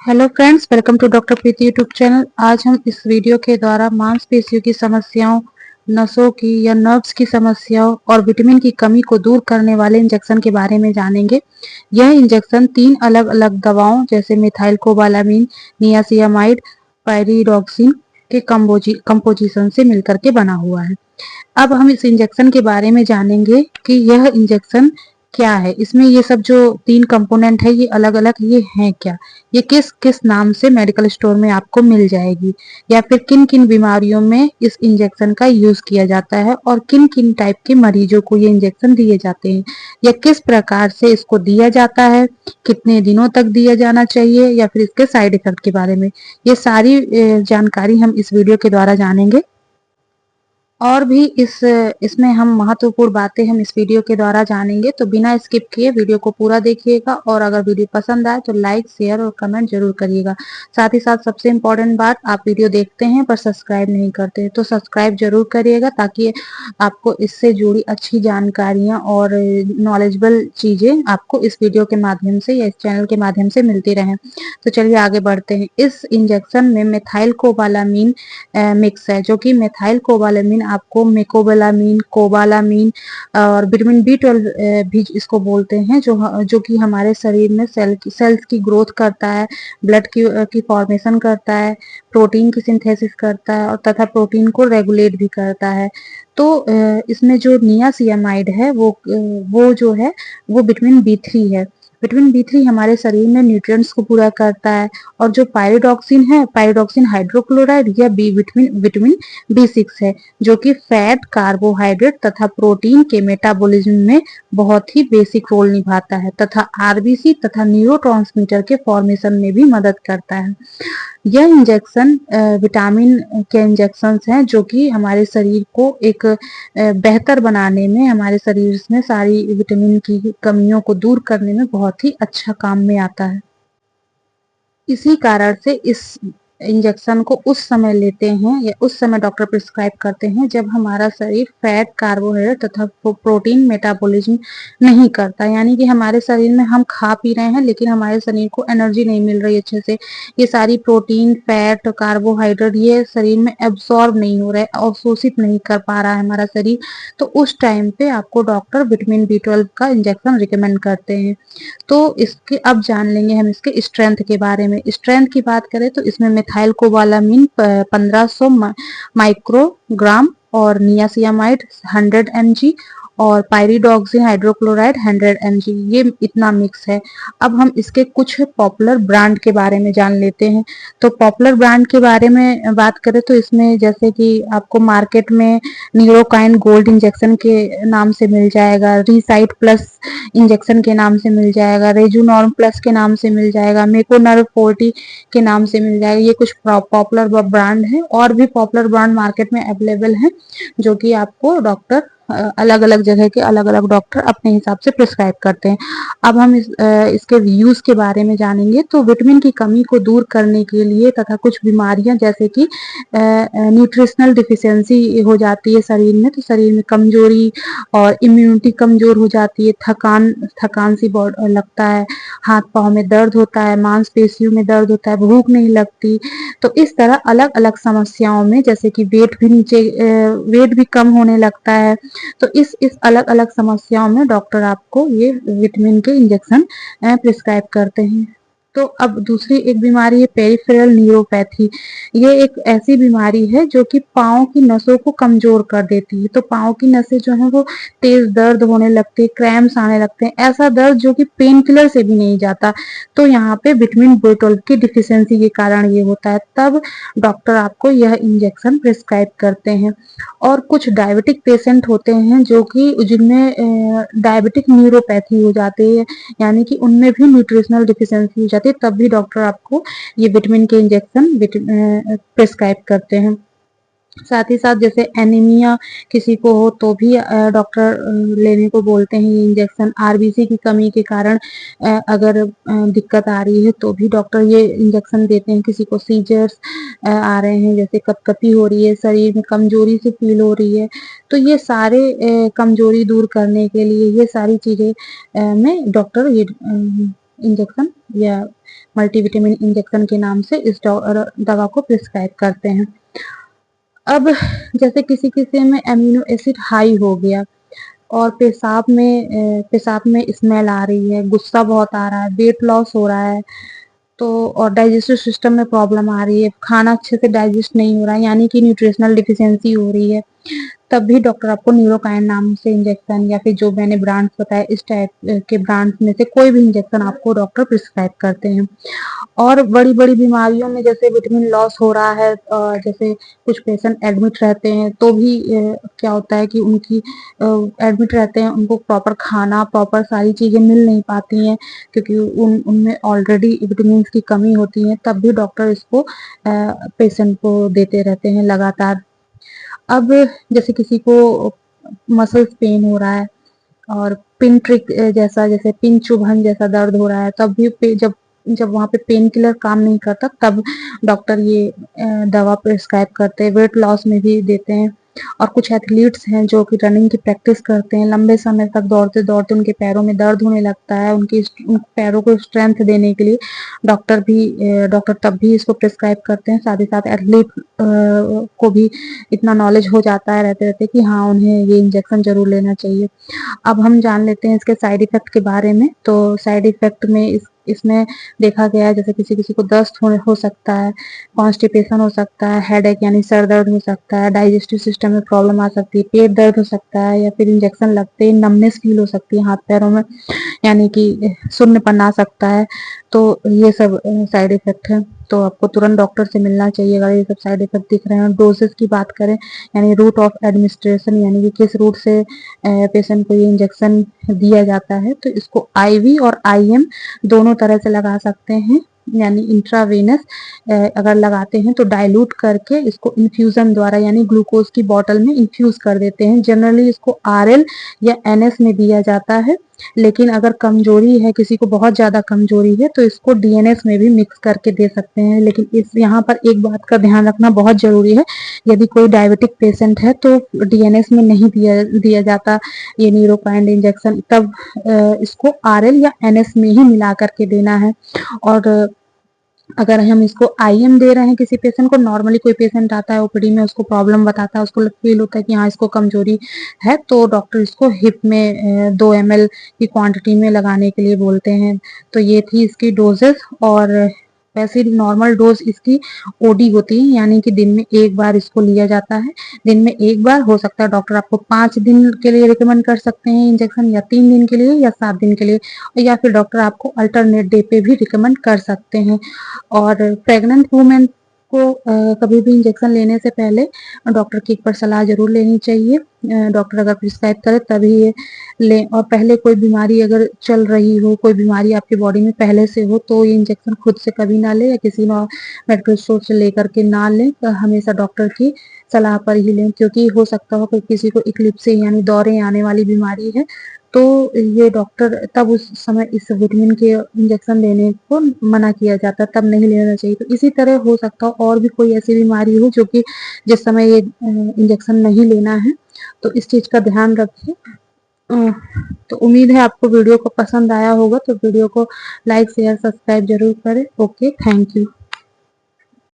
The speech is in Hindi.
Hello friends, welcome to doctor Preeti YouTube channel. आज हम इस वीडियो के द्वारा मांसपेशियों की समस्याओं, नसों की या नर्व्स की समस्याओं और विटामिन की कमी को दूर करने वाले इंजेक्शन के बारे में जानेंगे। यह इंजेक्शन 3 अलग अलग दवाओं जैसे मिथाइलकोबालामीन, नियासिनामाइड, पायरिडॉक्सिन के कंपोजिशन से मिलकर के बना हुआ है। अब हम इस इंजेक्शन के बारे में जानेंगे कि यह इंजेक्शन क्या है, इसमें ये सब जो 3 कंपोनेंट है ये अलग अलग ये हैं क्या, ये किस किस नाम से मेडिकल स्टोर में आपको मिल जाएगी, या फिर किन किन बीमारियों में इस इंजेक्शन का यूज किया जाता है और किन किन टाइप के मरीजों को ये इंजेक्शन दिए जाते हैं, या किस प्रकार से इसको दिया जाता है, कितने दिनों तक दिया जाना चाहिए, या फिर इसके साइड इफेक्ट के बारे में ये सारी जानकारी हम इस वीडियो के द्वारा जानेंगे। और भी इसमें हम महत्वपूर्ण बातें हम इस वीडियो के द्वारा जानेंगे, तो बिना स्किप किए वीडियो को पूरा देखिएगा। और अगर वीडियो पसंद आए तो लाइक, शेयर और कमेंट जरूर करिएगा। साथ ही साथ सबसे इम्पोर्टेंट बात, आप वीडियो देखते हैं पर सब्सक्राइब नहीं करते हैं तो सब्सक्राइब जरूर करिएगा, ताकि आपको इससे जुड़ी अच्छी जानकारियां और नॉलेजेबल चीजें आपको इस वीडियो के माध्यम से या इस चैनल के माध्यम से मिलती रहें। तो चलिए आगे बढ़ते हैं। इस इंजेक्शन में मिथाइलकोबालामीन मिक्स है, जो कि मिथाइलकोबालामीन आपको मेकोबालामीन, कोबालामीन और विटामिन B12 भी इसको बोलते हैं, जो कि हमारे शरीर में सेल्स की ग्रोथ करता है, ब्लड की फॉर्मेशन करता है, प्रोटीन की सिंथेसिस करता है और तथा प्रोटीन को रेगुलेट भी करता है। तो इसमें जो नियासिनामाइड है वो जो है वो विटामिन B3 है। विटामिन B3 हमारे शरीर में न्यूट्रिएंट्स को पूरा करता है। और जो पायरिडॉक्सिन है, पायरिडॉक्सिन हाइड्रोक्लोराइड या विटामिन B6 है, जो कि फैट, कार्बोहाइड्रेट तथा प्रोटीन के मेटाबॉलिज्म में बहुत ही बेसिक रोल निभाता है तथा आरबीसी तथा न्यूरोट्रांसमीटर के फॉर्मेशन में भी मदद करता है। यह इंजेक्शन विटामिन के इंजेक्शन हैं, जो कि हमारे शरीर को एक बेहतर बनाने में, हमारे शरीर में सारी विटामिन की कमियों को दूर करने में बहुत ही अच्छा काम में आता है। इसी कारण से इस इंजेक्शन को उस समय लेते हैं या उस समय डॉक्टर प्रिस्क्राइब करते हैं जब हमारा शरीर फैट, कार्बोहाइड्रेट तथा प्रोटीन मेटाबॉलिज्म नहीं करता, यानी कि हमारे शरीर में हम खा पी रहे हैं लेकिन हमारे शरीर को एनर्जी नहीं मिल रही अच्छे से, ये सारी प्रोटीन, फैट, कार्बोहाइड्रेट ये शरीर में एब्सॉर्ब नहीं हो रहा है, अवशोषित नहीं कर पा रहा है हमारा शरीर। तो उस टाइम पे आपको डॉक्टर विटामिन B12 का इंजेक्शन रिकमेंड करते हैं। तो इसके अब जान लेंगे हम इसके स्ट्रेंथ के बारे में। स्ट्रेंथ की बात करें तो इसमें मिथाइलकोबालामीन 1500 माइक्रोग्राम और नियासिनामाइड 100 mg और पायरिडॉक्सिन हाइड्रोक्लोराइड 100 mg, ये इतना मिक्स है। अब हम इसके कुछ पॉपुलर ब्रांड के बारे में जान लेते हैं। तो पॉपुलर ब्रांड के बारे में बात करें तो इसमें जैसे कि आपको मार्केट में न्यूरोकाइन गोल्ड इंजेक्शन के नाम से मिल जाएगा, रिसाइट प्लस इंजेक्शन के नाम से मिल जाएगा, रेजुनॉर्म प्लस के नाम से मिल जाएगा, मेकोनर्व 40 के नाम से मिल जाएगा। ये कुछ पॉपुलर ब्रांड है, और भी पॉपुलर ब्रांड मार्केट में अवेलेबल है, जो कि आपको डॉक्टर अलग अलग जगह के अलग अलग डॉक्टर अपने हिसाब से प्रिस्क्राइब करते हैं। अब हम इसके यूज के बारे में जानेंगे। तो विटामिन की कमी को दूर करने के लिए तथा कुछ बीमारियां जैसे कि न्यूट्रिशनल डिफिशियंसी हो जाती है शरीर में, तो शरीर में कमजोरी और इम्यूनिटी कमजोर हो जाती है, थकान थकान सी लगता है, हाथ पाँव में दर्द होता है, मांसपेशियों में दर्द होता है, भूख नहीं लगती। तो इस तरह अलग अलग समस्याओं में, जैसे कि वेट भी कम होने लगता है, तो इस अलग अलग समस्याओं में डॉक्टर आपको ये विटामिन के इंजेक्शन प्रिस्क्राइब करते हैं। तो अब दूसरी एक बीमारी है पेरिफेरल न्यूरोपैथी। ये एक ऐसी बीमारी है जो कि पाँव की नसों को कमजोर कर देती है। तो पाँव की नसें जो है वो तेज दर्द होने लगते हैं, क्रैम्प्स आने लगते हैं, ऐसा दर्द जो कि पेन किलर से भी नहीं जाता। तो यहाँ पे विटामिन B12 की डिफिशियंसी के कारण ये होता है, तब डॉक्टर आपको यह इंजेक्शन प्रिस्क्राइब करते हैं। और कुछ डायबिटिक पेशेंट होते हैं जो कि जिनमें डायबिटिक न्यूरोपैथी हो जाती है, यानी कि उनमें भी न्यूट्रिशनल डिफिशियंसी हो जाती है, तब भी डॉक्टर आपको ये विटामिन के इंजेक्शन प्रिस्क्राइब करते हैं। साथ ही साथ जैसे एनीमिया किसी को हो तो भी डॉक्टर लेने को बोलते हैं ये इंजेक्शन। आरबीसी की कमी के कारण अगर दिक्कत आ रही है तो भी डॉक्टर ये इंजेक्शन देते हैं। किसी को सीजर्स आ रहे हैं, जैसे कपकपी हो रही है, शरीर में कमजोरी से फील हो रही है, तो ये सारे कमजोरी दूर करने के लिए ये सारी चीजें में डॉक्टर ये इंजेक्शन या मल्टीविटामिन इंजेक्शन के नाम से इस दवा को प्रिस्क्राइब करते हैं। अब जैसे किसी किसी में अमीनो एसिड हाई हो गया और पेशाब में स्मेल आ रही है, गुस्सा बहुत आ रहा है, वेट लॉस हो रहा है, तो और डाइजेस्टिव सिस्टम में प्रॉब्लम आ रही है, खाना अच्छे से डाइजेस्ट नहीं हो रहा है, यानी कि न्यूट्रिशनल डिफिशियंसी हो रही है, तब भी डॉक्टर आपको न्यूरोकाइन नाम से इंजेक्शन या फिर जो मैंने ब्रांड्स बताया इस टाइप के ब्रांड्स में से कोई भी इंजेक्शन आपको डॉक्टर प्रिस्क्राइब करते हैं। और बड़ी बड़ी बीमारियों में जैसे विटामिन लॉस हो रहा है, जैसे कुछ पेशेंट एडमिट रहते हैं तो भी क्या होता है कि उनकी एडमिट रहते हैं, उनको प्रॉपर खाना, प्रॉपर सारी चीजें मिल नहीं पाती हैं क्योंकि उनमें ऑलरेडी विटामिन की कमी होती है, तब भी डॉक्टर इसको पेशेंट को देते रहते हैं लगातार। अब जैसे किसी को मसल्स पेन हो रहा है और पिन ट्रिक जैसा, जैसे पिन चुभन जैसा दर्द हो रहा है, तब भी जब जब वहाँ पे पेन किलर काम नहीं करता तब डॉक्टर ये दवा प्रिस्क्राइब करते हैं। वेट लॉस में भी देते हैं। और कुछ एथलीट्स हैं जो कि रनिंग की प्रैक्टिस करते हैं, लंबे समय तक दौड़ते दौड़ते उनके पैरों में दर्द होने लगता है, उन पैरों को स्ट्रेंथ देने के लिए डॉक्टर तब भी इसको प्रिस्क्राइब करते हैं। साथ ही साथ एथलीट को भी इतना नॉलेज हो जाता है रहते रहते कि हाँ उन्हें ये इंजेक्शन जरूर लेना चाहिए। अब हम जान लेते हैं इसके साइड इफेक्ट के बारे में। तो साइड इफेक्ट में इसमें देखा गया है जैसे किसी किसी को दस्त हो सकता है, कॉन्स्टिपेशन हो सकता है, हेडेक यानी सर दर्द हो सकता है, डाइजेस्टिव सिस्टम में प्रॉब्लम आ सकती है, पेट दर्द हो सकता है, या फिर इंजेक्शन लगते ही नमनेस फील हो सकती है हाथ पैरों में, यानी कि सुन्नपन आ सकता है। तो ये सब साइड इफेक्ट है, तो आपको तुरंत डॉक्टर से मिलना चाहिए अगर ये सब साइड इफेक्ट दिख रहे हैं। डोजेस की बात करें यानी रूट ऑफ एडमिनिस्ट्रेशन, यानी कि किस रूट से पेशेंट को ये इंजेक्शन दिया जाता है, तो इसको आईवी और आईएम दोनों तरह से लगा सकते हैं। यानी इंट्रावेनस अगर लगाते हैं तो डाइल्यूट करके इसको इन्फ्यूजन द्वारा यानी ग्लूकोज की बोतल में इन्फ्यूज कर देते हैं। जनरली इसको आरएल या एनएस में दिया जाता है, लेकिन अगर कमजोरी है, किसी को बहुत ज्यादा कमजोरी है, तो इसको डीएनएस में भी मिक्स करके दे सकते हैं। लेकिन इस यहाँ पर एक बात का ध्यान रखना बहुत जरूरी है, यदि कोई डायबिटिक पेशेंट है तो डीएनएस में नहीं दिया जाता ये न्यूरोकाइन इंजेक्शन, तब इसको आरएल या एनएस में ही मिला करके देना है। और अगर हम इसको आईएम दे रहे हैं किसी पेशेंट को, नॉर्मली कोई पेशेंट आता है ओपीडी में, उसको प्रॉब्लम बताता है, उसको फील होता है कि हाँ इसको कमजोरी है, तो डॉक्टर इसको हिप में 2 ml की क्वांटिटी में लगाने के लिए बोलते हैं। तो ये थी इसकी डोजेस। और वैसे नॉर्मल डोज इसकी ओडी होती है, यानी कि दिन में एक बार इसको लिया जाता है। दिन में एक बार हो सकता है डॉक्टर आपको 5 दिन के लिए रिकमेंड कर सकते हैं इंजेक्शन, या 3 दिन के लिए, या 7 दिन के लिए, या फिर डॉक्टर आपको अल्टरनेट डे पे भी रिकमेंड कर सकते हैं। और प्रेग्नेंट वुमेन को कभी भी इंजेक्शन लेने से पहले डॉक्टर की एक बार सलाह जरूर लेनी चाहिए। डॉक्टर अगर प्रिस्क्राइब करे तभी ये लें। और पहले कोई बीमारी अगर चल रही हो, कोई बीमारी आपकी बॉडी में पहले से हो, तो ये इंजेक्शन खुद से कभी ना ले या किसी मेडिकल स्टोर से लेकर के ना लें। तो हमेशा डॉक्टर की सलाह पर ही लें, क्योंकि हो सकता हो कि किसी को इक्लिप्सी यानी दौरे आने वाली बीमारी है, तो ये डॉक्टर तब उस समय इस विटामिन के इंजेक्शन लेने को मना किया जाता है, तब नहीं लेना चाहिए। तो इसी तरह हो सकता हो और भी कोई ऐसी बीमारी हो जो कि जिस समय ये इंजेक्शन नहीं लेना है, तो इस चीज का ध्यान रखिए। तो उम्मीद है आपको वीडियो को पसंद आया होगा, तो वीडियो को लाइक शेयर सब्सक्राइब जरूर करें। Okay, thank you.